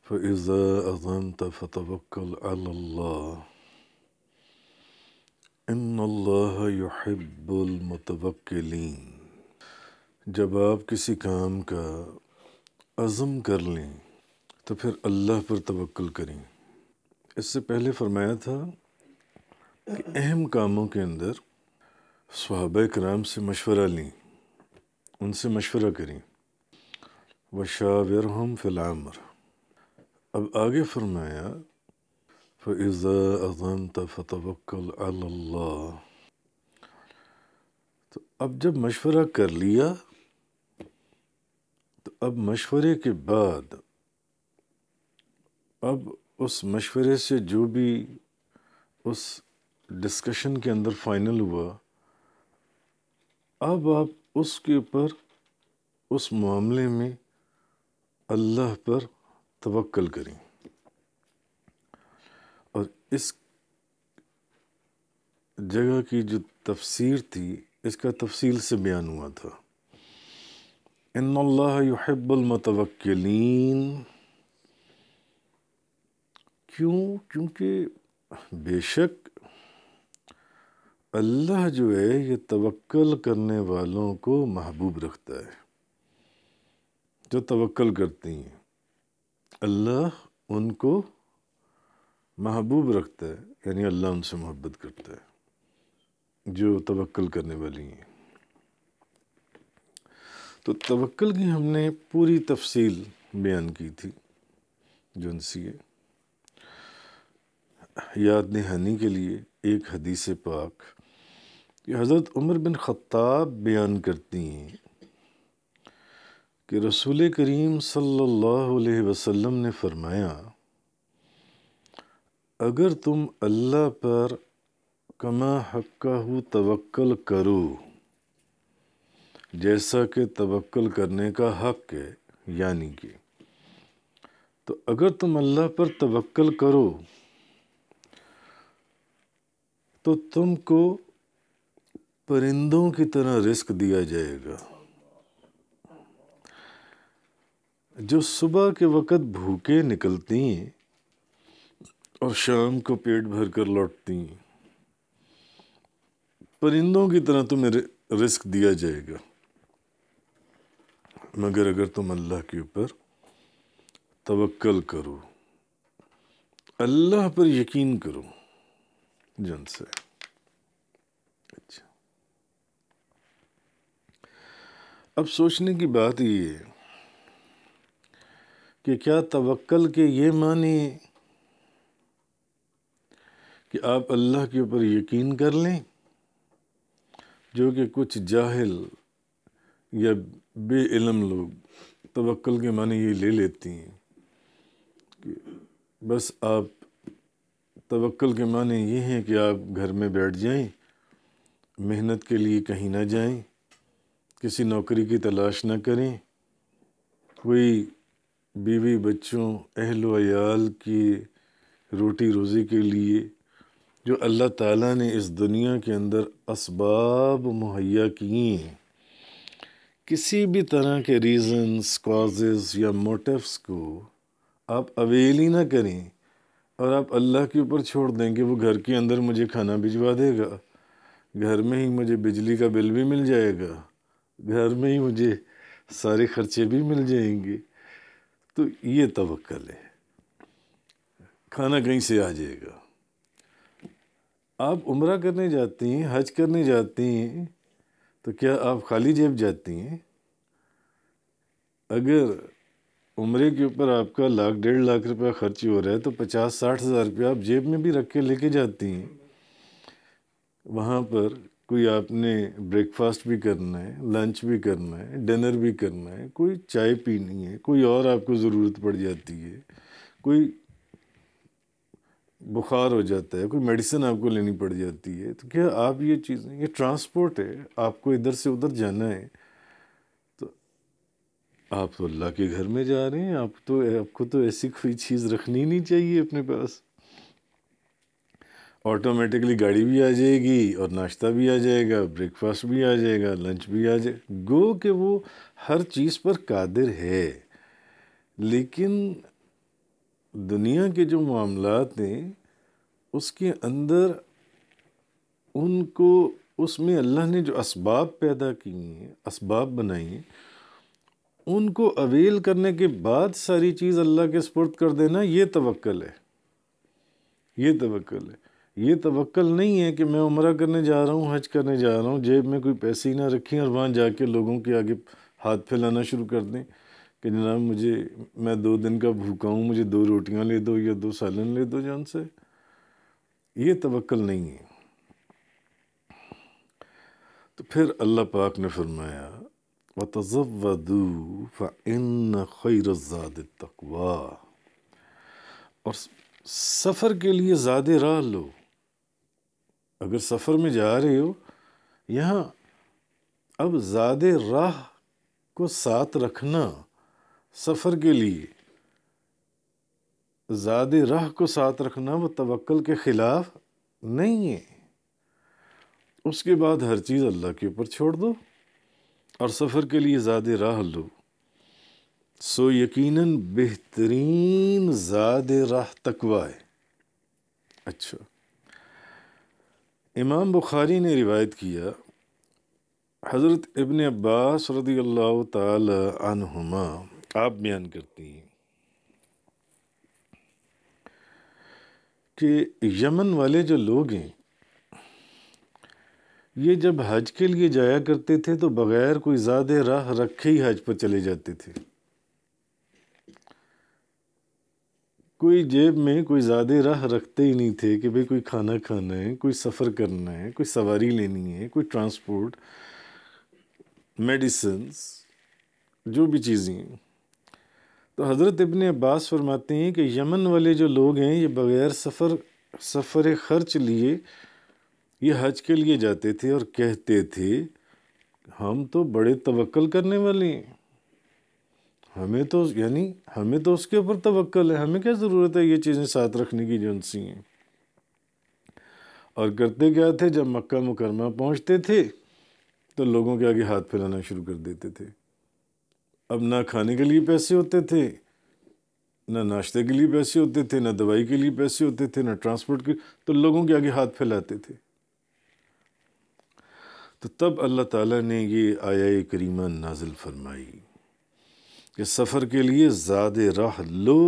فَإِذَا أَذَنْتَ فَتَوَكَّلْ عَلَى اللَّهِ إِنَّ اللَّهَ يُحِبُّ الْمُتَوَكِّلِينَ۔ جب آپ کسی کام کا عزم کر لیں تو پھر اللہ پر توکل کریں۔ اس سے پہلے فرمایا تھا کہ اہم کاموں کے اندر صحابہ کرام سے مشورہ لیں، ان سے مشورہ کریں۔ وَشَاوِرْهُمْ فِي الْأَمْرِ۔ اب آگے فرمایا فَإِذَا أَذَنْتَ فَتَوَكَّلْ عَلَى اللَّهِ۔ تو اب جب مشورہ کر لیا تو اب مشورے کے بعد اب اس مشورے سے جو بھی اس ڈسکشن کے اندر فائنل ہوا، اب آپ اس کے اوپر اس معاملے میں اللہ پر توکل کریں۔ اور اس جگہ کی جو تفسیر تھی اس کا تفصیل سے بیان ہوا تھا۔ ان اللہ یحب المتوکلین۔ کیونکہ بے شک اللہ جو ہے یہ توکل کرنے والوں کو محبوب رکھتا ہے۔ جو توکل کرتے ہیں اللہ ان کو محبوب رکھتا ہے، یعنی اللہ ان سے محبت کرتا ہے جو توکل کرنے والی ہیں۔ تو توکل کی ہم نے پوری تفصیل بیان کی تھی، جو ان سے یاد دہانی کے لیے ایک حدیث پاک کہ حضرت عمر بن خطاب بیان کرتی ہیں کہ رسول کریم صلی اللہ علیہ وسلم نے فرمایا، اگر تم اللہ پر کما حقہ توکل کرو، جیسا کہ توکل کرنے کا حق ہے، یعنی کہ تو اگر تم اللہ پر توکل کرو تو تم کو پرندوں کی طرح رزق دیا جائے گا، جو صبح کے وقت بھوکے نکلتی ہیں اور شام کو پیٹ بھر کر لوٹتی ہیں، پرندوں کی طرح تمہیں رزق دیا جائے گا، مگر اگر تم اللہ کے اوپر توکل کرو، اللہ پر یقین کرو جن سے۔ اچھا، اب سوچنے کی بات یہ ہے کہ کیا توکل کے یہ معنی کہ آپ اللہ کے اوپر یقین کر لیں، جو کہ کچھ جاہل یا بے علم لوگ توکل کے معنی یہ لے لیتی ہیں کہ بس آپ توکل کے معنی یہ ہیں کہ آپ گھر میں بیٹھ جائیں، محنت کے لیے کہیں نہ جائیں، کسی نوکری کی تلاش نہ کریں، کوئی بیوی بچوں اہل و عیال کی روٹی روزی کے لیے جو اللہ تعالیٰ نے اس دنیا کے اندر اسباب مہیا کیے ہیں، کسی بھی طرح کے ریزنز، کازز یا موٹیوز کو آپ اویل ہی نہ کریں اور آپ اللہ کے اوپر چھوڑ دیں کہ وہ گھر کے اندر مجھے کھانا بھجوا دے گا، گھر میں ہی مجھے بجلی کا بل بھی مل جائے گا، گھر میں ہی مجھے سارے خرچے بھی مل جائیں گے، تو یہ توکل ہے، کھانا کہیں سے آ جائے گا۔ آپ عمرہ کرنے جاتے ہیں، حج کرنے جاتے ہیں، تو کیا آپ خالی جیب جاتی ہیں؟ اگر عمرے کے اوپر آپ کا 1,00,000 1,50,000 روپیہ خرچ ہو رہا ہے تو 50,000 60,000 روپیہ آپ جیب میں بھی رکھ کے لے کے جاتی ہیں۔ وہاں پر کوئی آپ نے بریک فاسٹ بھی کرنا ہے، لنچ بھی کرنا ہے، ڈنر بھی کرنا ہے، کوئی چائے پینی ہے، کوئی اور آپ کو ضرورت پڑ جاتی ہے، کوئی بخار ہو جاتا ہے، کوئی میڈیسن آپ کو لینی پڑ جاتی ہے، تو کیا آپ یہ چیزیں، یہ ٹرانسپورٹ ہے، آپ کو ادھر سے ادھر جانا ہے، تو آپ تو اللہ کے گھر میں جا رہے ہیں، آپ کو تو ایسی کوئی چیز رکھنی نہیں چاہیے اپنے پاس۔ آٹومیٹکلی گاڑی بھی آ جائے گی اور ناشتہ بھی آ جائے گا، بریک فاسٹ بھی آ جائے گا، لنچ بھی آ جائے گا، گو کہ وہ ہر چیز پر قادر ہے، لیکن دنیا کے جو معاملات ہیں اس کے اندر ان کو، اس میں اللہ نے جو اسباب پیدا کی ہیں، اسباب بنائی ہیں، ان کو اویل کرنے کے بعد ساری چیز اللہ کے سپرد کر دینا، یہ توکل ہے، یہ توکل ہے۔ یہ توکل نہیں ہے کہ میں عمرہ کرنے جا رہا ہوں، حج کرنے جا رہا ہوں، جیب میں کوئی پیسے ہی نہ رکھیں اور وہاں جا کے لوگوں کے آگے ہاتھ پھیلانا شروع کر دیں کہ جناب میں 2 دن کا بھوکا ہوں، مجھے 2 روٹیاں لے دو یا 2 سالن لے دو جان سے۔ یہ توکل نہیں ہے۔ تو پھر اللہ پاک نے فرمایا وَتَزَوَّدُوا فَإِنَّ خَيْرَ الزَّادِ التَّقْوَىٰ، اور سفر کے لیے زیادہ راہ لو۔ اگر سفر میں جا رہے ہو، یہاں اب زیادہ راہ کو ساتھ رکھنا، سفر کے لیے زیادہ راہ کو ساتھ رکھنا وہ توکل کے خلاف نہیں ہے۔ اس کے بعد ہر چیز اللہ کے اوپر چھوڑ دو اور سفر کے لیے زیادہ راہ لو، سو یقیناً بہترین زیادہ راہ تقویٰ ہے۔ اچھا، امام بخاری نے روایت کیا، حضرت ابن عباس رضی اللہ تعالی عنہما آپ بیان کرتی ہیں کہ یمن والے جو لوگ ہیں، یہ جب حج کے لیے جایا کرتے تھے تو بغیر کوئی زیادہ راہ رکھے ہی حج پر چلے جاتے تھے۔ کوئی جیب میں کوئی زیادہ راہ رکھتے ہی نہیں تھے کہ بھئی کوئی کھانا کھانا ہے، کوئی سفر کرنا ہے، کوئی سواری لینی ہے، کوئی ٹرانسپورٹ، میڈیسنز، جو بھی چیزیں ہیں۔ تو حضرت ابن عباس فرماتے ہیں کہ یمن والے جو لوگ ہیں یہ بغیر سفر خرچ لیے یہ حج کے لیے جاتے تھے اور کہتے تھے ہم تو بڑے توکل کرنے والے ہیں، ہمیں تو اس کے اوپر توکل ہے، ہمیں کیا ضرورت ہے یہ چیزیں ساتھ رکھنے کی جو ان سی ہیں۔ اور کرتے کیا تھے، جب مکہ مکرمہ پہنچتے تھے تو لوگوں کے آگے ہاتھ پھیلانا شروع کر دیتے تھے۔ اب نہ کھانے کے لیے پیسے ہوتے تھے، نہ ناشتے کے لیے پیسے ہوتے تھے، نہ دوائی کے لیے پیسے ہوتے تھے، نہ ٹرانسپورٹ کے، تو لوگوں کے آگے ہاتھ پھیلاتے تھے۔ تو تب اللہ تعالیٰ نے یہ آیہ کریمہ نازل فرمائی کہ سفر کے لیے زیادہ راہ لو،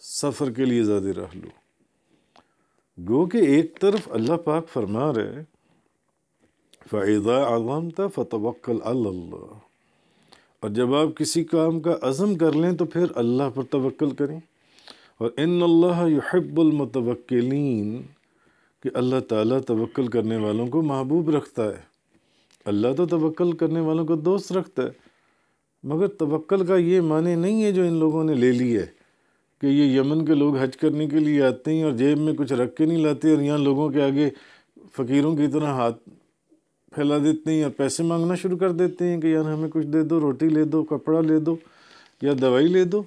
سفر کے لیے زیادہ راہ لو۔ گو کہ ایک طرف اللہ پاک فرما رہے فَإِذَا عَزَمْتَ فَتَوَكَّلْ عَلَى اللَّهِ، اور جب آپ کسی کام کا عزم کر لیں تو پھر اللہ پر توکل کریں۔ اور ان اللہ یحب المتوکلین، کہ اللہ تعالیٰ توکل کرنے والوں کو محبوب رکھتا ہے۔ اللہ تو توکل کرنے والوں کو دوست رکھتا ہے، مگر توکل کا یہ معنی نہیں ہے جو ان لوگوں نے لے لی ہے کہ یہ یمن کے لوگ حج کرنے کے لیے آتے ہیں اور جیب میں کچھ رکھ کے نہیں لاتے اور یہاں لوگوں کے آگے فقیروں کی طرح ہاتھ پھیلا دیتے ہیں اور پیسے مانگنا شروع کر دیتے ہیں کہ یار ہمیں کچھ دے دو، روٹی لے دو، کپڑا لے دو یا دوائی لے دو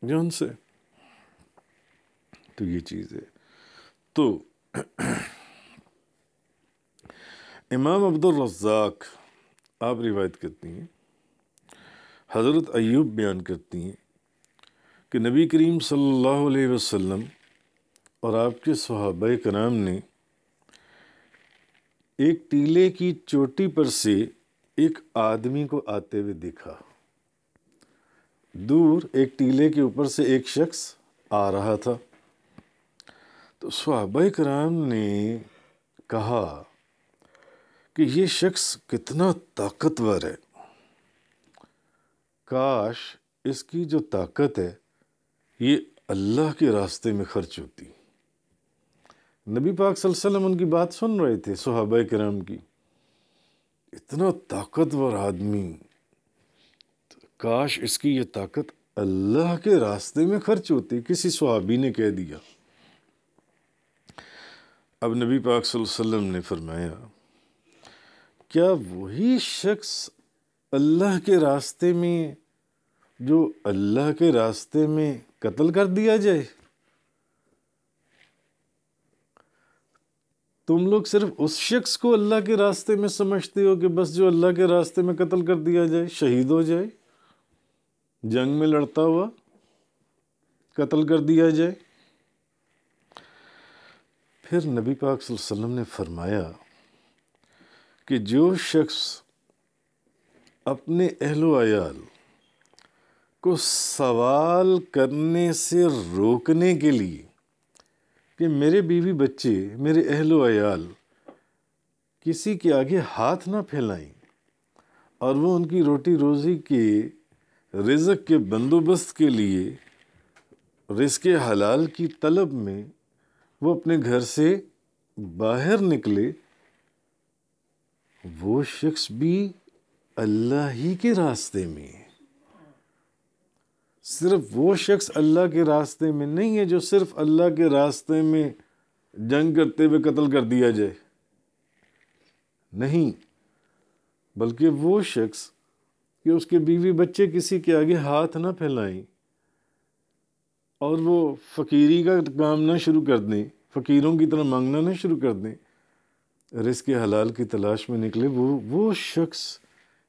جو ان سے۔ تو یہ چیز ہے۔ تو امام عبد الرزاق آپ روایت کرتی ہیں، حضرت ایوب بیان کرتی ہیں کہ نبی کریم صلی اللہ علیہ وسلم اور آپ کے صحابہ کرام نے ایک ٹیلے کی چوٹی پر سے ایک آدمی کو آتے ہوئے دیکھا۔ دور ایک ٹیلے کے اوپر سے ایک شخص آ رہا تھا۔ تو صحابہ کرام نے کہا کہ یہ شخص کتنا طاقتور ہے، کاش اس کی جو طاقت ہے یہ اللہ کے راستے میں خرچ ہوتی۔ نبی پاک صلی اللہ علیہ وسلم ان کی بات سن رہے تھے، صحابہ کرام کی، اتنا طاقتور آدمی، کاش اس کی یہ طاقت اللہ کے راستے میں خرچ ہوتی، کسی صحابی نے کہہ دیا۔ اب نبی پاک صلی اللہ علیہ وسلم نے فرمایا کیا وہی شخص اللہ کے راستے میں، جو اللہ کے راستے میں قتل کر دیا جائے؟ تم لوگ صرف اس شخص کو اللہ کے راستے میں سمجھتے ہو کہ بس جو اللہ کے راستے میں قتل کر دیا جائے، شہید ہو جائے، جنگ میں لڑتا ہوا، قتل کر دیا جائے؟ پھر نبی پاک صلی اللہ علیہ وسلم نے فرمایا کہ جو شخص اپنے اہل و عیال کو سوال کرنے سے روکنے کے لیے کہ میرے بیوی بچے، میرے اہل و عیال کسی کے آگے ہاتھ نہ پھیلائیں اور وہ ان کی روٹی روزی کے رزق کے بندوبست کے لیے رزق حلال کی طلب میں وہ اپنے گھر سے باہر نکلے، وہ شخص بھی اللہ ہی کے راستے میں ہے۔ صرف وہ شخص اللہ کے راستے میں نہیں ہے جو صرف اللہ کے راستے میں جنگ کرتے ہوئے قتل کر دیا جائے، نہیں، بلکہ وہ شخص کہ اس کے بیوی بچے کسی کے آگے ہاتھ نہ پھیلائیں اور وہ فقیری کا کام نہ شروع کر دیں، فقیروں کی طرح مانگنا نہ شروع کر دیں، رزق حلال کی تلاش میں نکلے، وہ شخص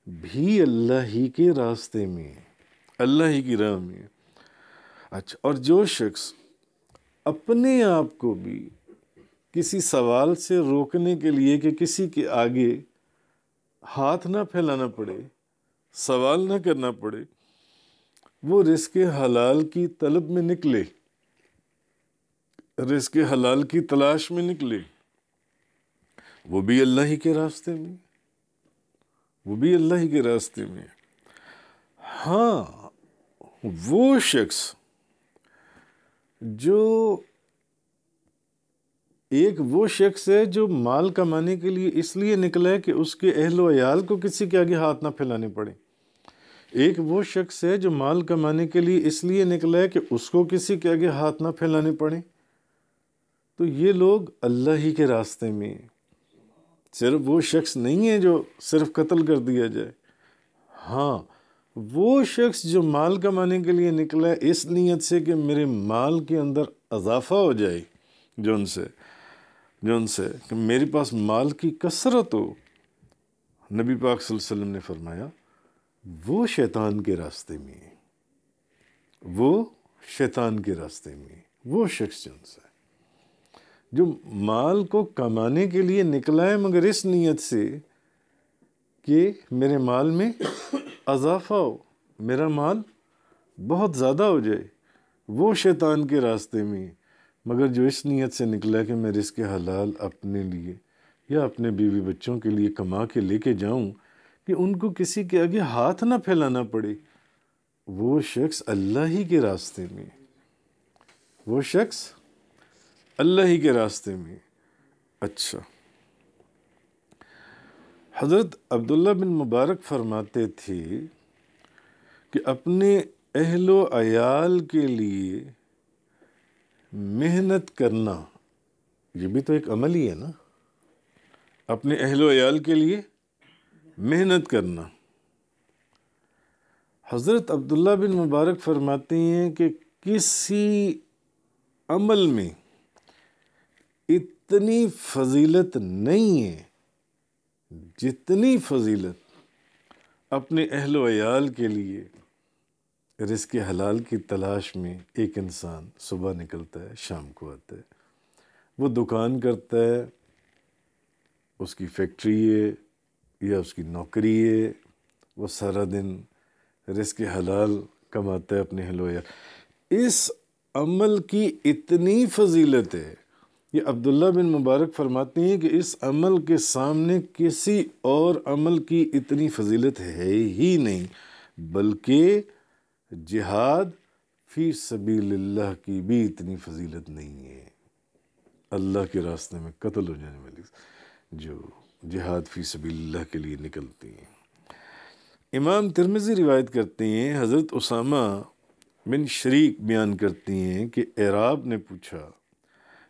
بھی اللہ ہی کے راستے میں ہے، اللہ ہی کی راہ میں ہے۔ اچھا، اور جو شخص اپنے آپ کو بھی کسی سوال سے روکنے کے لیے کہ کسی کے آگے ہاتھ نہ پھیلانا پڑے، سوال نہ کرنا پڑے، وہ رزق حلال کی طلب میں نکلے، رزق حلال کی تلاش میں نکلے، وہ بھی اللہ ہی کے راستے میں، وہ بھی اللہ ہی کے راستے میں۔ ہاں، وہ شخص جو وہ شخص ہے جو مال کمانے کے لیے اس لیے نکلا ہے کہ اس کے اہل و عیال کو کسی کے آگے ہاتھ نہ پھیلانے پڑے، ایک وہ شخص ہے جو مال کمانے کے لیے اس لیے نکلا ہے کہ اس کو کسی کے آگے ہاتھ نہ پھیلانے پڑے، تو یہ لوگ اللہ ہی کے راستے میں ہیں۔ صرف وہ شخص نہیں ہے جو صرف قتل کر دیا جائے، ہاں، وہ شخص جو مال کمانے کے لیے نکلا ہے اس نیت سے کہ میرے مال کے اندر اضافہ ہو جائے، جو ان سے کہ میرے پاس مال کی کثرت ہو، نبی پاک صلی اللہ علیہ وسلم نے فرمایا وہ شیطان کے راستے میں ہے، وہ شیطان کے راستے میں ہے، وہ شخص جو مال کو کمانے کے لیے نکلا ہے مگر اس نیت سے کہ میرے مال میں اضافہ ہو، میرا مال بہت زیادہ ہو جائے، وہ شیطان کے راستے میں ہے۔ مگر جو اس نیت سے نکلا ہے کہ میں رزق حلال اپنے لیے یا اپنے بیوی بچوں کے لیے کما کے لے کے جاؤں کہ ان کو کسی کے آگے ہاتھ نہ پھیلانا پڑے، وہ شخص اللہ ہی کے راستے میں، وہ شخص اللہ ہی کے راستے میں۔ اچھا، حضرت عبداللہ بن مبارک فرماتے تھے کہ اپنے اہل و عیال کے لیے محنت کرنا، یہ بھی تو ایک عمل ہی ہے نا، اپنے اہل و عیال کے لیے محنت کرنا۔ حضرت عبداللہ بن مبارک فرماتے ہیں کہ کسی عمل میں اتنی فضیلت نہیں ہے جتنی فضیلت اپنے اہل و عیال کے لیے رزق حلال کی تلاش میں ایک انسان صبح نکلتا ہے، شام کو آتا ہے، وہ دکان کرتا ہے، اس کی فیکٹری ہے یا اس کی نوکری ہے، وہ سارا دن رزق حلال کماتا ہے اپنے اہل و عیال، اس عمل کی اتنی فضیلت ہے، یہ عبداللہ بن مبارک فرماتے ہیں کہ اس عمل کے سامنے کسی اور عمل کی اتنی فضیلت ہے ہی نہیں، بلکہ جہاد فی سبیل اللہ کی بھی اتنی فضیلت نہیں ہے، اللہ کے راستے میں قتل ہو جانے والی جو جہاد فی سبیل اللہ کے لیے نکلتی ہیں۔ امام ترمذی روایت کرتے ہیں، حضرت اسامہ بن شریک بیان کرتے ہیں کہ اعراب نے پوچھا،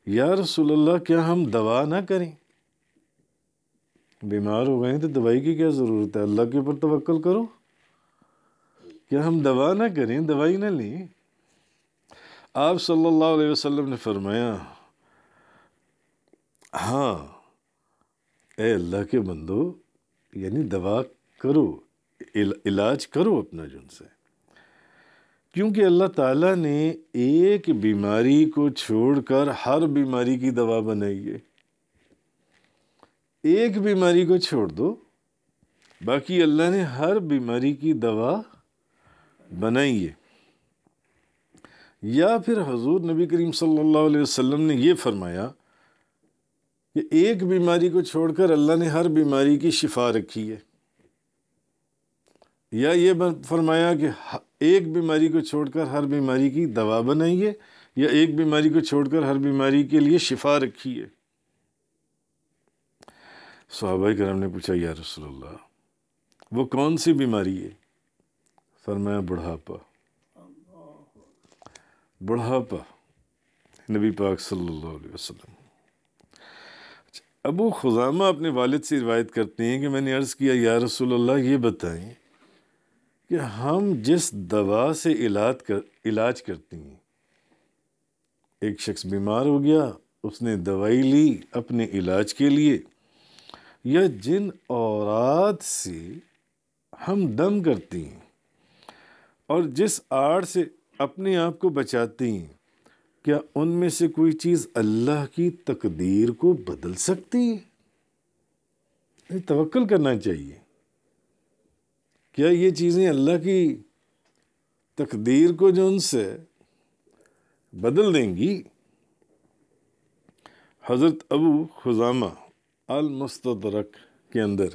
یا رسول اللہ کیا ہم دوا نہ کریں؟ بیمار ہو گئے تو دوائی کی کیا ضرورت ہے، اللہ کے اوپر توکل کرو، کیا ہم دوا نہ کریں، دوائی نہ لیں؟ آپ صلی اللہ علیہ وسلم نے فرمایا، ہاں اے اللہ کے بندو، یعنی دوا کرو، علاج کرو اپنا جن سے، کیونکہ اللہ تعالیٰ نے ایک بیماری کو چھوڑ کر ہر بیماری کی دوا بنائی ہے۔ ایک بیماری کو چھوڑ دو، باقی اللہ نے ہر بیماری کی دوا بنائی ہے۔ یا پھر حضور نبی کریم صلی اللہ علیہ وسلم نے یہ فرمایا کہ ایک بیماری کو چھوڑ کر اللہ نے ہر بیماری کی شفا رکھی ہے، یا یہ فرمایا کہ ایک بیماری کو چھوڑ کر ہر بیماری کی دوا بنائی ہے، یا ایک بیماری کو چھوڑ کر ہر بیماری کے لیے شفا رکھی ہے۔ صحابہ کرام نے پوچھا یا رسول اللہ وہ کون سی بیماری ہے؟ فرمایا بڑھاپا۔ بڑھاپا، نبی پاک صلی اللہ علیہ وسلم۔ ابو خزامہ اپنے والد سے روایت کرتے ہیں کہ میں نے عرض کیا یا رسول اللہ یہ بتائیں کہ ہم جس دوا سے علاج کرتے ہیں، ایک شخص بیمار ہو گیا، اس نے دوائی لی اپنے علاج کے لیے، یا جن اورات سے ہم دم کرتے ہیں اور جس آڑ سے اپنے آپ کو بچاتے ہیں، کیا ان میں سے کوئی چیز اللہ کی تقدیر کو بدل سکتی ہے؟ توکل کرنا چاہیے۔ کیا یہ چیزیں اللہ کی تقدیر کو جو ان سے بدل دیں گی؟ حضرت ابو خزامہ المستدرک کے اندر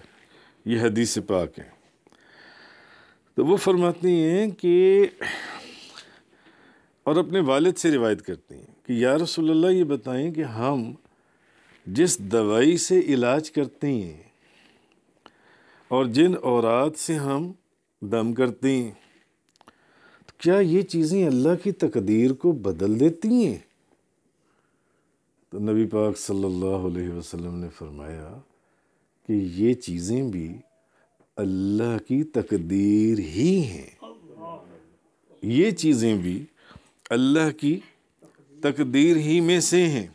یہ حدیث پاک ہے، تو وہ فرماتے ہیں کہ اور اپنے والد سے روایت کرتے ہیں کہ یا رسول اللہ یہ بتائیں کہ ہم جس دوائی سے علاج کرتے ہیں اور جن اورات سے ہم دم کرتے ہیں، کیا یہ چیزیں اللہ کی تقدیر کو بدل دیتی ہیں؟ تو نبی پاک صلی اللہ علیہ وسلم نے فرمایا کہ یہ چیزیں بھی اللہ کی تقدیر ہی ہیں، یہ چیزیں بھی اللہ کی تقدیر ہی میں سے ہیں،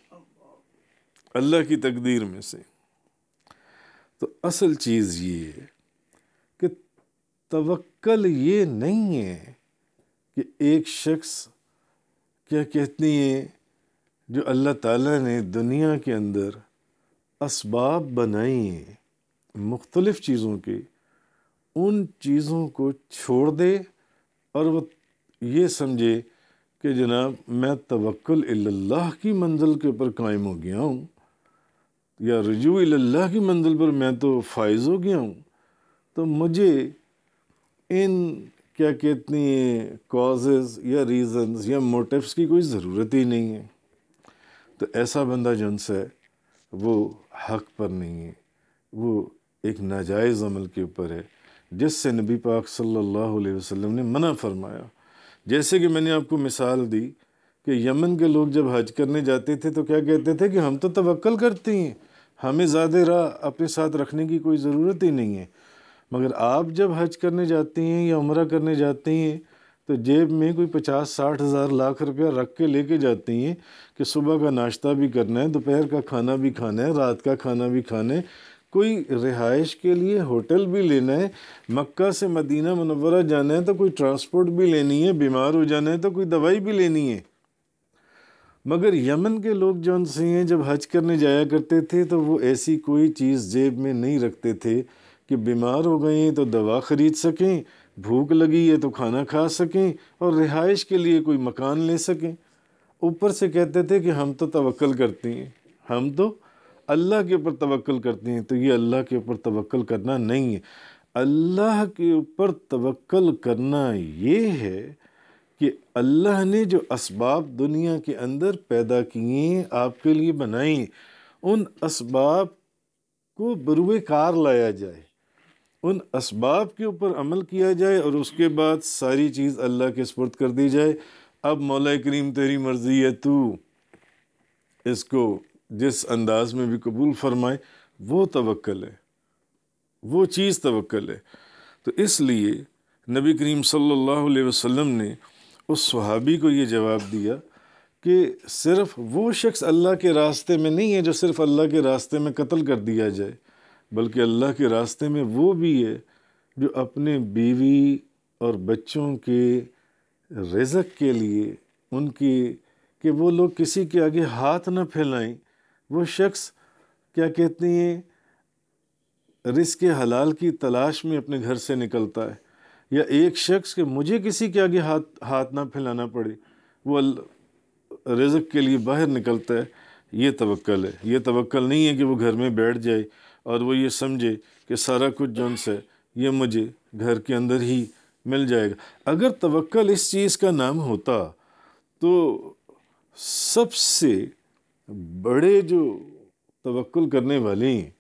اللہ کی تقدیر میں سے۔ تو اصل چیز یہ ہے کہ توکل یہ نہیں ہے کہ ایک شخص کیا کہتے ہیں جو اللہ تعالیٰ نے دنیا کے اندر اسباب بنائے ہیں مختلف چیزوں کے، ان چیزوں کو چھوڑ دے اور وہ یہ سمجھے کہ جناب میں توکل اللہ کی منزل کے اوپر قائم ہو گیا ہوں، یا رجوع اللہ کی منزل پر میں تو فائز ہو گیا ہوں، تو مجھے ان کیا کہتے ہیں کازز یا ریزنز یا موٹیوز کی کوئی ضرورت ہی نہیں ہے۔ تو ایسا بندہ جن سے وہ حق پر نہیں ہے، وہ ایک ناجائز عمل کے اوپر ہے، جس سے نبی پاک صلی اللہ علیہ وسلم نے منع فرمایا۔ جیسے کہ میں نے آپ کو مثال دی کہ یمن کے لوگ جب حج کرنے جاتے تھے تو کیا کہتے تھے کہ ہم تو توکل کرتے ہیں، ہمیں زیادہ راہ اپنے ساتھ رکھنے کی کوئی ضرورت ہی نہیں ہے۔ مگر آپ جب حج کرنے جاتے ہیں یا عمرہ کرنے جاتے ہیں تو جیب میں کوئی 50-60 ہزار لاکھ روپیہ رکھ کے لے کے جاتے ہیں کہ صبح کا ناشتہ بھی کرنا ہے، دوپہر کا کھانا بھی کھانا ہے، رات کا کھانا بھی کھانا ہے، کوئی رہائش کے لیے ہوٹل بھی لینا ہے، مکہ سے مدینہ منورہ جانا ہے تو کوئی ٹرانسپورٹ بھی لینی ہے، بیمار ہو جانا ہے تو کوئی دوائی بھی لینی ہے۔ مگر یمن کے لوگ جو ان سے ہیں جب حج کرنے جایا کرتے تھے تو وہ ایسی کوئی چیز جیب میں نہیں رکھتے تھے کہ بیمار ہو گئے ہیں تو دوا خرید سکیں، بھوک لگی ہے تو کھانا کھا سکیں، اور رہائش کے لیے کوئی مکان لے سکیں۔ اوپر سے کہتے تھے کہ ہم تو توکل کرتے ہیں، ہم تو اللہ کے اوپر توکل کرتے ہیں۔ تو یہ اللہ کے اوپر توکل کرنا نہیں ہے۔ اللہ کے اوپر توکل کرنا یہ ہے کہ اللہ نے جو اسباب دنیا کے اندر پیدا کیے آپ کے لیے بنائے، ان اسباب کو بروئے کار لایا جائے، ان اسباب کے اوپر عمل کیا جائے، اور اس کے بعد ساری چیز اللہ کے سپرد کر دی جائے۔ اب مولا کریم تیری مرضی ہے، تو اس کو جس انداز میں بھی قبول فرمائے، وہ توکل ہے، وہ چیز توکل ہے۔ تو اس لیے نبی کریم صلی اللہ علیہ وسلم نے اس صحابی کو یہ جواب دیا کہ صرف وہ شخص اللہ کے راستے میں نہیں ہے جو صرف اللہ کے راستے میں قتل کر دیا جائے، بلکہ اللہ کے راستے میں وہ بھی ہے جو اپنے بیوی اور بچوں کے رزق کے لیے ان کی کہ وہ لوگ کسی کے آگے ہاتھ نہ پھیلائیں. وہ شخص کیا کہتے ہیں رزق حلال کی تلاش میں اپنے گھر سے نکلتا ہے، یا ایک شخص کہ مجھے کسی کے آگے ہاتھ نہ پھیلانا پڑے، وہ رزق کے لیے باہر نکلتا ہے. یہ توکل ہے. یہ توکل نہیں ہے کہ وہ گھر میں بیٹھ جائے اور وہ یہ سمجھے کہ سارا کچھ جو سے یہ مجھے گھر کے اندر ہی مل جائے گا. اگر توکل اس چیز کا نام ہوتا تو سب سے بڑے جو توکل کرنے والے ہیں،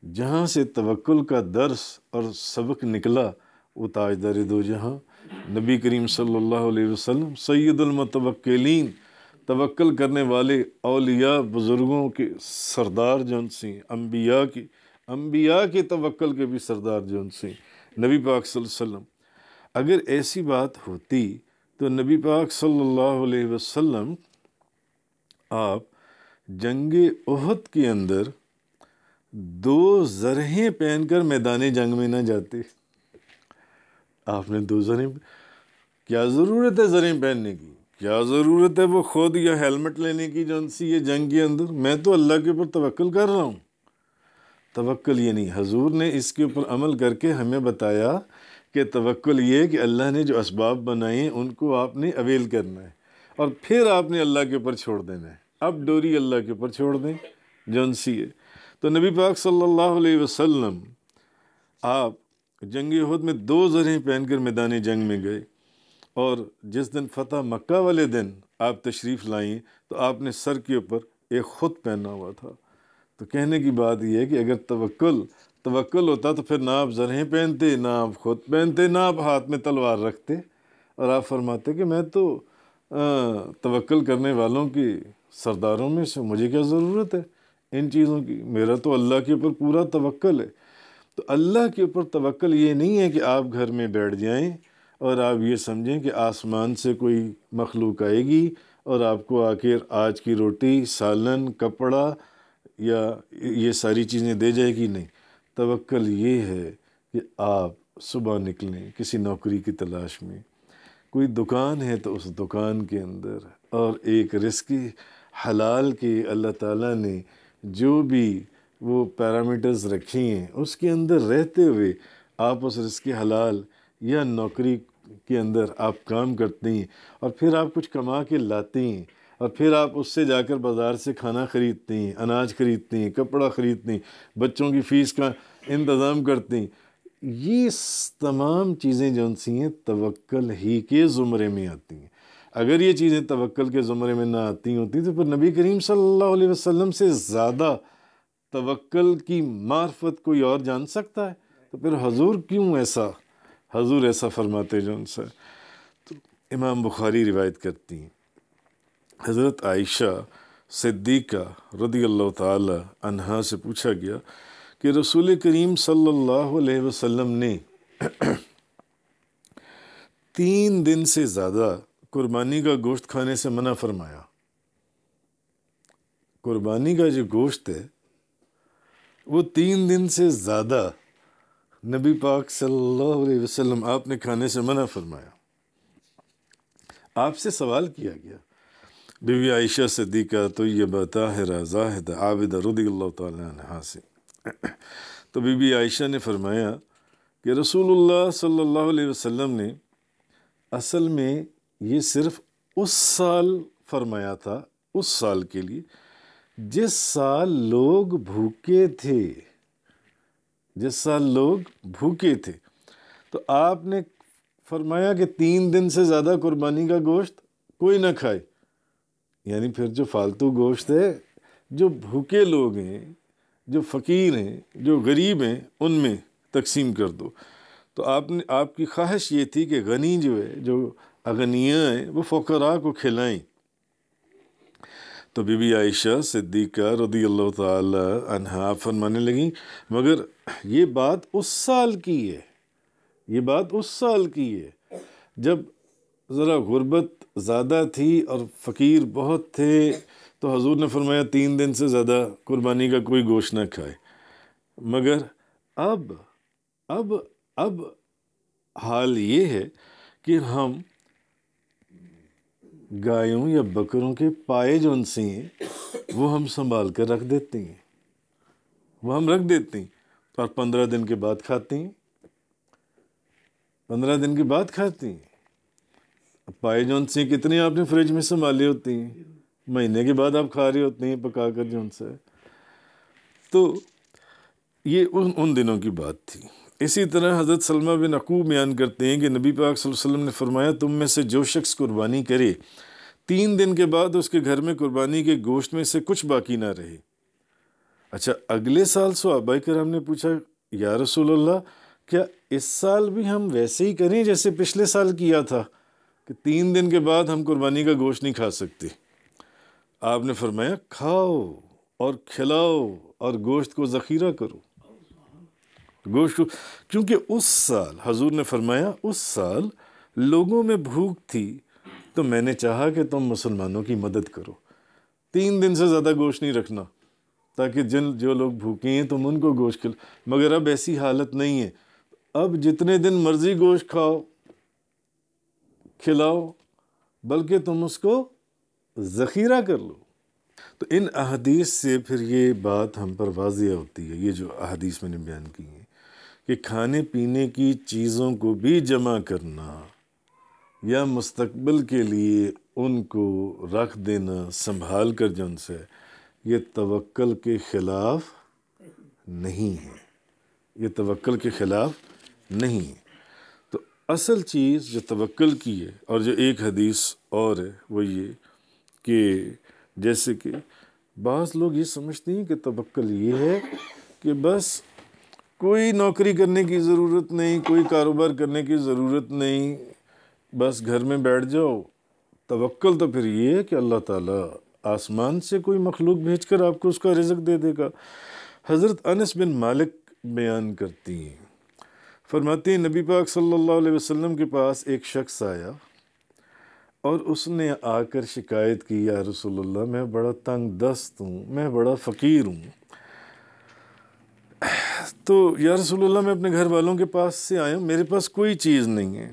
جہاں سے توکل کا درس اور سبق نکلا، وہ تاجدار دو جہاں نبی کریم صلی اللہ علیہ وسلم سید المتوکلین، توکل کرنے والے اولیاء بزرگوں کے سردار جون سے، انبیاء کے توکل کے بھی سردار جون سے نبی پاک صلی اللہ علیہ وسلم. اگر ایسی بات ہوتی تو نبی پاک صلی اللہ علیہ وسلم آپ جنگ احد کے اندر 2 زرہیں پہن کر میدان جنگ میں نہ جاتے. آپ نے 2 زرہیں، کیا ضرورت ہے زرہیں پہننے کی؟ کیا ضرورت ہے وہ خود یا ہیلمٹ لینے کی جون سی یہ جنگ کے اندر؟ میں تو اللہ کے اوپر توکل کر رہا ہوں. توکل یہ نہیں. حضور نے اس کے اوپر عمل کر کے ہمیں بتایا کہ توکل یہ ہے کہ اللہ نے جو اسباب بنائے ہیں ان کو آپ نے اویل کرنا ہے، اور پھر آپ نے اللہ کے اوپر چھوڑ دینا ہے. اب ڈوری اللہ کے اوپر چھوڑ دیں جون سی ہے. تو نبی پاک صلی اللہ علیہ وسلم آپ جنگ احد میں 2 زرہیں پہن کر میدان جنگ میں گئے، اور جس دن فتح مکہ والے دن آپ تشریف لائیں تو آپ نے سر کے اوپر ایک خط پہنا ہوا تھا. تو کہنے کی بات یہ ہے کہ اگر توکل ہوتا تو پھر نہ آپ زرہیں پہنتے، نہ آپ خط پہنتے، نہ آپ ہاتھ میں تلوار رکھتے، اور آپ فرماتے کہ میں تو توکل کرنے والوں کی سرداروں میں سے، مجھے کیا ضرورت ہے ان چیزوں کی، میرا تو اللہ کے اوپر پورا توکل ہے. تو اللہ کے اوپر توکل یہ نہیں ہے کہ آپ گھر میں بیٹھ جائیں اور آپ یہ سمجھیں کہ آسمان سے کوئی مخلوق آئے گی اور آپ کو آخر آج کی روٹی، سالن، کپڑا یا یہ ساری چیزیں دے جائے گی. نہیں. توکل یہ ہے کہ آپ صبح نکلیں کسی نوکری کی تلاش میں، کوئی دکان ہے تو اس دکان کے اندر، اور ایک رزق حلال کے اللہ تعالیٰ نے جو بھی وہ پیرامیٹرز رکھی ہیں اس کے اندر رہتے ہوئے آپ اس رزق حلال یا نوکری کے اندر آپ کام کرتے ہیں، اور پھر آپ کچھ کما کے لاتے ہیں، اور پھر آپ اس سے جا کر بازار سے کھانا خریدتے ہیں، اناج خریدتے ہیں، کپڑا خریدتے ہیں، بچوں کی فیس کا انتظام کرتے ہیں. یہ تمام چیزیں جو سی ہیں توکل ہی کے زمرے میں آتی ہیں. اگر یہ چیزیں توکل کے زمرے میں نہ آتی ہوتی تو پھر نبی کریم صلی اللہ علیہ وسلم سے زیادہ توکل کی معرفت کوئی اور جان سکتا ہے؟ تو پھر حضور ایسا فرماتے جو ان سے. تو امام بخاری روایت کرتی ہیں، حضرت عائشہ صدیقہ رضی اللہ تعالی عنہا سے پوچھا گیا کہ رسول کریم صلی اللہ علیہ وسلم نے 3 دن سے زیادہ قربانی کا گوشت کھانے سے منع فرمایا. قربانی کا جو گوشت ہے وہ 3 دن سے زیادہ نبی پاک صلی اللہ علیہ وسلم آپ نے کھانے سے منع فرمایا. آپ سے سوال کیا گیا، بی بی عائشہ صدیقہ طیبہ طاہرہ زاہدہ عابدہ رضی اللہ تعالی عنہا سے، تو بی بی عائشہ نے فرمایا کہ رسول اللہ صلی اللہ علیہ وسلم نے اصل میں یہ صرف اس سال فرمایا تھا، اس سال کے لیے جس سال لوگ بھوکے تھے. تو آپ نے فرمایا کہ 3 دن سے زیادہ قربانی کا گوشت کوئی نہ کھائے. یعنی پھر جو فالتو گوشت ہے، جو بھوکے لوگ ہیں، جو فقیر ہیں، جو غریب ہیں، ان میں تقسیم کر دو. تو آپ کی خواہش یہ تھی کہ غنی جو ہے، جو اغنیاء ہیں، وہ فقراء کو کھلائیں. تو بی بی عائشہ صدیقہ رضی اللہ تعالی عنہا فرمانے لگیں مگر یہ بات اس سال کی ہے جب ذرا غربت زیادہ تھی اور فقیر بہت تھے، تو حضور نے فرمایا 3 دن سے زیادہ قربانی کا کوئی گوشت نہ کھائے. مگر اب حال یہ ہے کہ ہم گایوں یا بکروں کے پائے جو ان سے ہیں وہ ہم سنبھال کر رکھ دیتے ہیں، وہ ہم رکھ دیتے ہیں اور 15 دن کے بعد کھاتے ہیں، 15 دن کے بعد کھاتے ہیں۔ پائے جو ان سے کتنے آپ نے فریج میں سنبھالے ہوتے ہیں، مہینے کے بعد آپ کھا رہے ہوتے ہیں پکا کر جو ان سے۔ تو یہ ان دنوں کی بات تھی۔ اسی طرح حضرت سلمہ بن عقوب بیان کرتے ہیں کہ نبی پاک صلی اللہ علیہ وسلم نے فرمایا تم میں سے جو شخص قربانی کرے 3 دن کے بعد اس کے گھر میں قربانی کے گوشت میں سے کچھ باقی نہ رہے۔ اچھا، اگلے سال صحابہ کرام نے پوچھا یا رسول اللہ کیا اس سال بھی ہم ویسے ہی کریں جیسے پچھلے سال کیا تھا کہ 3 دن کے بعد ہم قربانی کا گوشت نہیں کھا سکتے؟ آپ نے فرمایا کھاؤ اور کھلاؤ اور گوشت کو ذخیرہ کرو، گوشت کو، کیونکہ اس سال حضور نے فرمایا اس سال لوگوں میں بھوک تھی تو میں نے چاہا کہ تم مسلمانوں کی مدد کرو، 3 دن سے زیادہ گوشت نہیں رکھنا تاکہ جو لوگ بھوکے ہیں تم ان کو گوشت کھلاؤ۔ مگر اب ایسی حالت نہیں ہے، اب جتنے دن مرضی گوشت کھاؤ کھلاؤ، بلکہ تم اس کو ذخیرہ کر لو۔ تو ان احادیث سے پھر یہ بات ہم پر واضح ہوتی ہے، یہ جو احادیث میں نے بیان کی ہیں کہ کھانے پینے کی چیزوں کو بھی جمع کرنا یا مستقبل کے لیے ان کو رکھ دینا سنبھال کر جن سے، یہ توکل کے خلاف نہیں ہے، یہ توکل کے خلاف نہیں ہے۔ تو اصل چیز جو توکل کی ہے، اور جو ایک حدیث اور ہے وہ یہ کہ جیسے کہ بعض لوگ یہ سمجھتے ہیں کہ توکل یہ ہے کہ بس کوئی نوکری کرنے کی ضرورت نہیں، کوئی کاروبار کرنے کی ضرورت نہیں، بس گھر میں بیٹھ جاؤ۔ توکل تو پھر یہ ہے کہ اللہ تعالیٰ آسمان سے کوئی مخلوق بھیج کر آپ کو اس کا رزق دے دے گا۔ حضرت انس بن مالک بیان کرتی ہیں، فرماتی ہیں نبی پاک صلی اللہ علیہ وسلم کے پاس ایک شخص آیا اور اس نے آ کر شکایت کی یا رسول اللہ میں بڑا تنگ دست ہوں، میں بڑا فقیر ہوں، تو یا رسول اللہ میں اپنے گھر والوں کے پاس سے آیا ہوں، میرے پاس کوئی چیز نہیں ہے،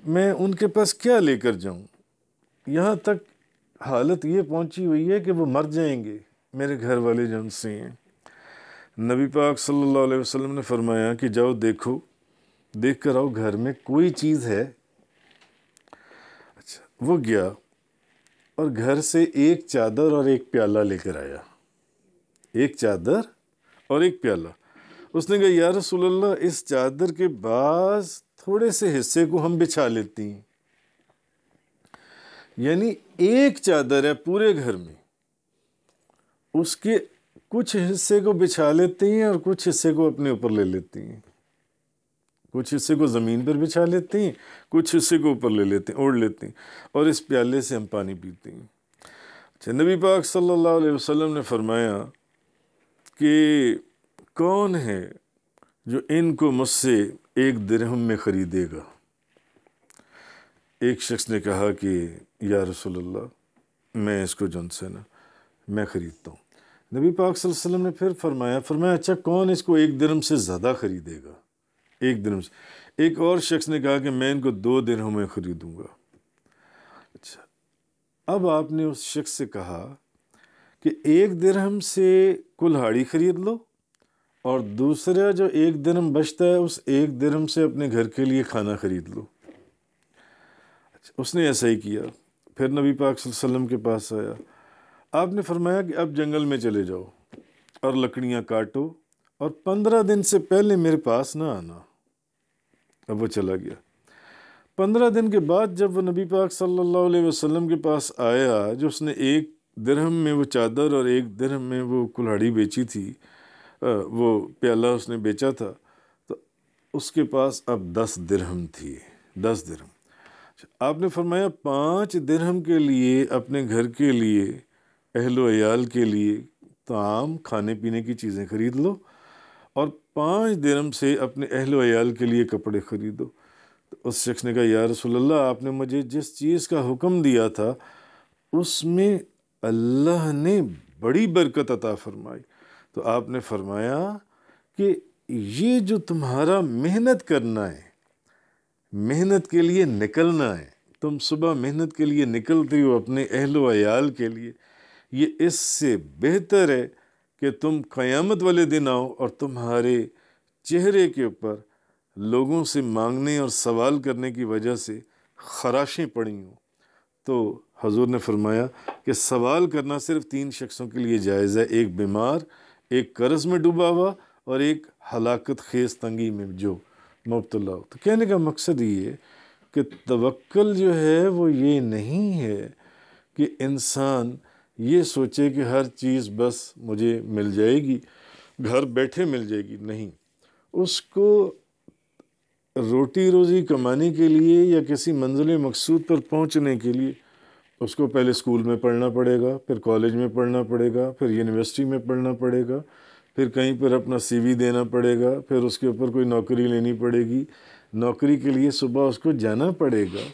میں ان کے پاس کیا لے کر جاؤں؟ یہاں تک حالت یہ پہنچی ہوئی ہے کہ وہ مر جائیں گے میرے گھر والے جن سے ہیں۔ نبی پاک صلی اللہ علیہ وسلم نے فرمایا کہ جاؤ دیکھو، دیکھ کر آؤ گھر میں کوئی چیز ہے۔ اچھا، وہ گیا اور گھر سے ایک چادر اور ایک پیالہ لے کر آیا، ایک چادر اور ایک پیالہ۔ اس نے کہا یا رسول اللہ اس چادر کے بعض تھوڑے سے حصے کو ہم بچھا لیتی ہیں، یعنی ایک چادر ہے پورے گھر میں، اس کے کچھ حصے کو بچھا لیتے ہیں اور کچھ حصے کو اپنے اوپر لے لیتے ہیں، کچھ حصے کو زمین پر بچھا لیتے ہیں، کچھ حصے کو اوپر لے لیتے ہیں، اوڑھ لیتے ہیں، اور اس پیالے سے ہم پانی پیتے ہیں۔ اچھا، نبی پاک صلی اللہ علیہ وسلم نے فرمایا کہ کون ہے جو ان کو مجھ سے 1 درہم میں خریدے گا؟ ایک شخص نے کہا کہ یا رسول اللہ میں اس کو جن سے نا میں خریدتا ہوں۔ نبی پاک صلی اللہ علیہ وسلم نے پھر فرمایا اچھا کون اس کو 1 درہم سے زیادہ خریدے گا؟ 1 درہم سے۔ ایک اور شخص نے کہا کہ میں ان کو 2 درہم میں خریدوں گا۔ اچھا، اب آپ نے اس شخص سے کہا کہ 1 درہم سے کلہاڑی خرید لو اور دوسرا جو 1 درہم بچتا ہے اس 1 درہم سے اپنے گھر کے لیے کھانا خرید لو۔ اچھا، اس نے ایسا ہی کیا۔ پھر نبی پاک صلی اللہ علیہ وسلم کے پاس آیا، آپ نے فرمایا کہ اب جنگل میں چلے جاؤ اور لکڑیاں کاٹو اور 15 دن سے پہلے میرے پاس نہ آنا۔ اب وہ چلا گیا۔ 15 دن کے بعد جب وہ نبی پاک صلی اللہ علیہ وسلم کے پاس آیا، جو اس نے 1 درہم میں وہ چادر اور 1 درہم میں وہ کلہاڑی بیچی تھی، وہ پیالہ اس نے بیچا تھا، تو اس کے پاس اب 10 درہم تھی، 10 درہم۔ آپ نے فرمایا 5 درہم کے لیے اپنے گھر کے لیے، اہل و عیال کے لیے طعام کھانے پینے کی چیزیں خرید لو اور 5 درہم سے اپنے اہل و عیال کے لیے کپڑے خریدو۔ تو اس شخص نے کہا یا رسول اللہ آپ نے مجھے جس چیز کا حکم دیا تھا اس میں اللہ نے بڑی برکت عطا فرمائی۔ تو آپ نے فرمایا کہ یہ جو تمہارا محنت کرنا ہے، محنت کے لیے نکلنا ہے، تم صبح محنت کے لیے نکلتی ہو اپنے اہل و عیال کے لیے، یہ اس سے بہتر ہے کہ تم قیامت والے دن آؤ اور تمہارے چہرے کے اوپر لوگوں سے مانگنے اور سوال کرنے کی وجہ سے خراشیں پڑی ہوں۔ تو حضور نے فرمایا کہ سوال کرنا صرف 3 شخصوں کے لیے جائز ہے، ایک بیمار، ایک قرض میں ڈوبا ہوا، اور ایک ہلاکت خیز تنگی میں جو مبتلا ہو۔ تو کہنے کا مقصد یہ ہے کہ توکل جو ہے وہ یہ نہیں ہے کہ انسان یہ سوچے کہ ہر چیز بس مجھے مل جائے گی، گھر بیٹھے مل جائے گی۔ نہیں، اس کو روٹی روزی کمانے کے لیے یا کسی منزل مقصود پر پہنچنے کے لیے اس کو پہلے اسکول میں پڑھنا پڑے گا، پھر کالج میں پڑھنا پڑے گا، پھر یونیورسٹی میں پڑھنا پڑے گا، پھر کہیں پر اپنا سی وی دینا پڑے گا، پھر اس کے اوپر کوئی نوکری لینی پڑے گی، نوکری کے لیے صبح اس کو جانا پڑے گا،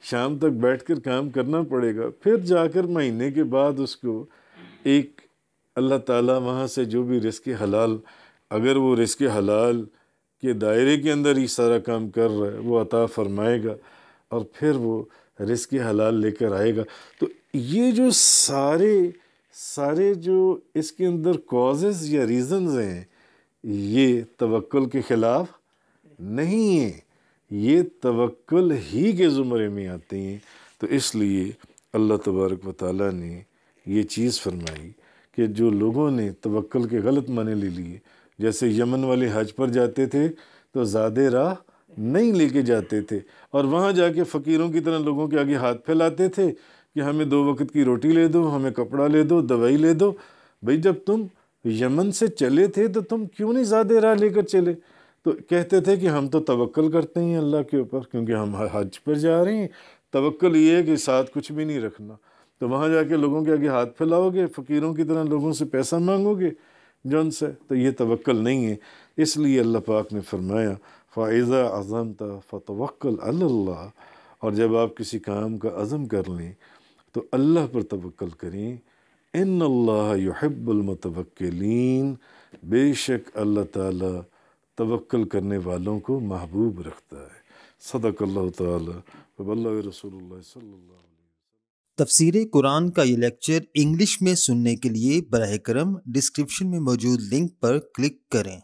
شام تک بیٹھ کر کام کرنا پڑے گا، پھر جا کر مہینے کے بعد اس کو ایک اللہ تعالیٰ وہاں سے جو بھی رزق حلال، اگر وہ رزق حلال کے دائرے کے اندر ہی سارا کام کر رہا ہے، وہ عطا فرمائے گا اور پھر وہ رزق حلال لے کر آئے گا۔ تو یہ جو سارے جو اس کے اندر کازز یا ریزنز ہیں، یہ توکل کے خلاف نہیں ہیں، یہ توکل ہی کے زمرے میں آتے ہیں۔ تو اس لیے اللہ تبارک و تعالیٰ نے یہ چیز فرمائی کہ جو لوگوں نے توکل کے غلط معنی لے لیے، جیسے یمن والے حج پر جاتے تھے تو زیادہ راہ نہیں لے کے جاتے تھے، اور وہاں جا کے فقیروں کی طرح لوگوں کے آگے ہاتھ پھیلاتے تھے کہ ہمیں 2 وقت کی روٹی لے دو، ہمیں کپڑا لے دو، دوائی لے دو۔ بھئی جب تم یمن سے چلے تھے تو تم کیوں نہیں زیادہ راہ لے کر چلے؟ تو کہتے تھے کہ ہم تو توکل کرتے ہیں اللہ کے اوپر، کیونکہ ہم حج پر جا رہے ہیں، توکل یہ ہے کہ ساتھ کچھ بھی نہیں رکھنا۔ تو وہاں جا کے لوگوں کے آگے ہاتھ پھیلاؤ گے، فقیروں کی طرح لوگوں سے پیسہ مانگو گے جن سے، تو یہ توکل نہیں ہے۔ اس لیے اللہ پاک نے فرمایا فَإِذَا عَزَمْتَ فَتَوَكَّلْ عَلَى اللَّهِ، اور جب آپ کسی کام کا عزم کر لیں تو اللہ پر توکل کریں۔ ان اللہ یحب المتوکلین، بے شک اللہ تعالی توکل کرنے والوں کو محبوب رکھتا ہے۔ صدق اللہ تعالی وبلغ رسول اللہ صلی اللہ علیہ وسلم۔ تفسیر قرآن کا یہ لیکچر انگلش میں سننے کے لیے براہ کرم ڈسکرپشن میں موجود لنک پر کلک کریں۔